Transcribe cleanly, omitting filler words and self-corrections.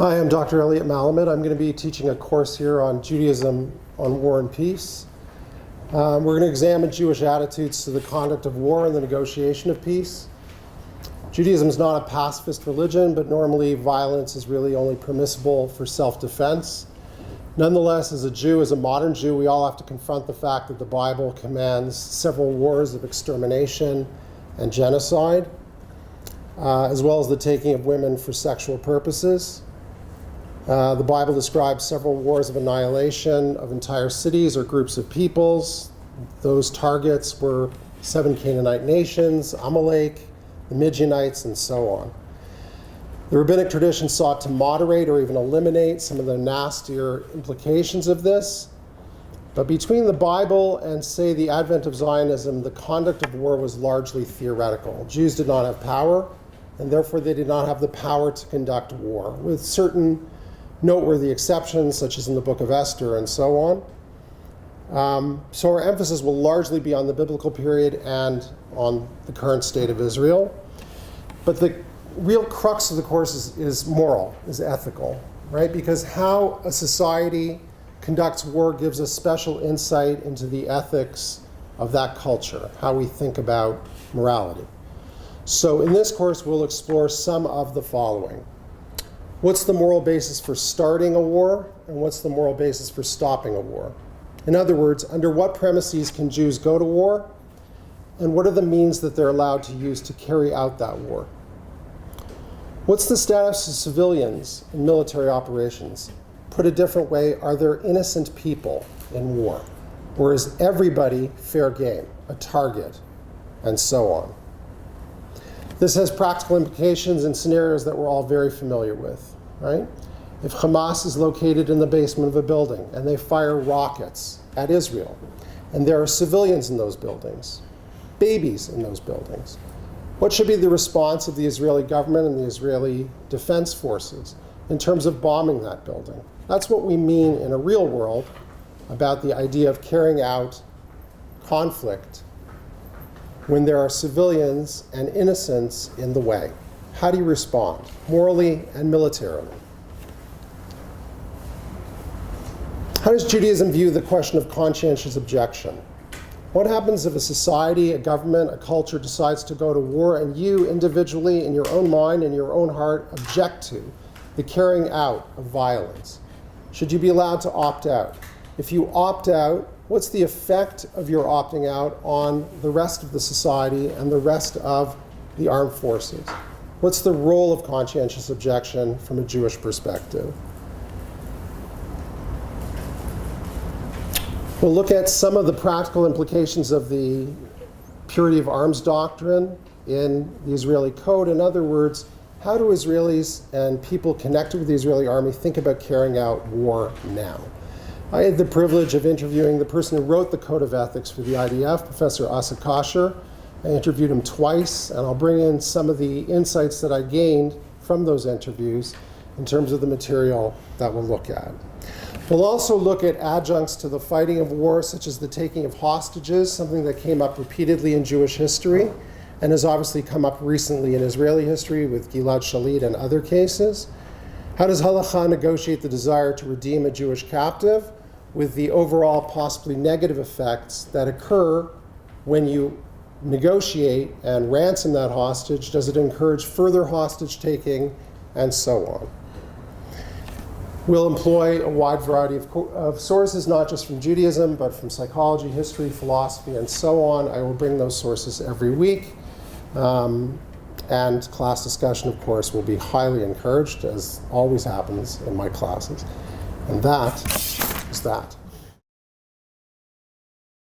Hi, I'm Dr. Elliott Malamet. I'm going to be teaching a course here on Judaism on War and Peace. We're going to examine Jewish attitudes to the conduct of war and the negotiation of peace. Judaism is not a pacifist religion, but normally violence is really only permissible for self-defense. Nonetheless, as a Jew, as a modern Jew, we all have to confront the fact that the Bible commands several wars of extermination and genocide, as well as the taking of women for sexual purposes. The Bible describes several wars of annihilation of entire cities or groups of peoples. Those targets were 7 Canaanite nations, Amalek, the Midianites, and so on. The rabbinic tradition sought to moderate or even eliminate some of the nastier implications of this. But between the Bible and, say, the advent of Zionism, the conduct of war was largely theoretical. Jews did not have power, and therefore they did not have the power to conduct war, with certain noteworthy exceptions, such as in the book of Esther and so on. So our emphasis will largely be on the biblical period and on the current state of Israel. But the real crux of the course is moral, is ethical, right? Because how a society conducts war gives us special insight into the ethics of that culture, how we think about morality. So in this course, we'll explore some of the following. What's the moral basis for starting a war, and what's the moral basis for stopping a war? In other words, under what premises can Jews go to war, and what are the means that they're allowed to use to carry out that war? What's the status of civilians in military operations? Put a different way, are there innocent people in war? Or is everybody fair game, a target, and so on? This has practical implications in scenarios that we're all very familiar with, right? If Hamas is located in the basement of a building and they fire rockets at Israel, and there are civilians in those buildings, babies in those buildings, what should be the response of the Israeli government and the Israeli defense forces in terms of bombing that building? That's what we mean in a real world about the idea of carrying out conflict when there are civilians and innocents in the way. How do you respond, morally and militarily? How does Judaism view the question of conscientious objection? What happens if a society, a government, a culture decides to go to war and you individually, in your own mind and your own heart, object to the carrying out of violence? Should you be allowed to opt out? If you opt out, what's the effect of your opting out on the rest of the society and the rest of the armed forces? What's the role of conscientious objection from a Jewish perspective? We'll look at some of the practical implications of the purity of arms doctrine in the Israeli code. In other words, how do Israelis and people connected with the Israeli army think about carrying out war now? I had the privilege of interviewing the person who wrote the Code of Ethics for the IDF, Professor Asa Kasher. I interviewed him twice, and I'll bring in some of the insights that I gained from those interviews in terms of the material that we'll look at. We'll also look at adjuncts to the fighting of war, such as the taking of hostages, something that came up repeatedly in Jewish history and has obviously come up recently in Israeli history with Gilad Shalit and other cases. How does halakha negotiate the desire to redeem a Jewish captive with the overall possibly negative effects that occur when you negotiate and ransom that hostage? Does it encourage further hostage taking, and so on? We'll employ a wide variety of sources, not just from Judaism, but from psychology, history, philosophy, and so on. I will bring those sources every week. And class discussion, of course, will be highly encouraged, as always happens in my classes. And that is that.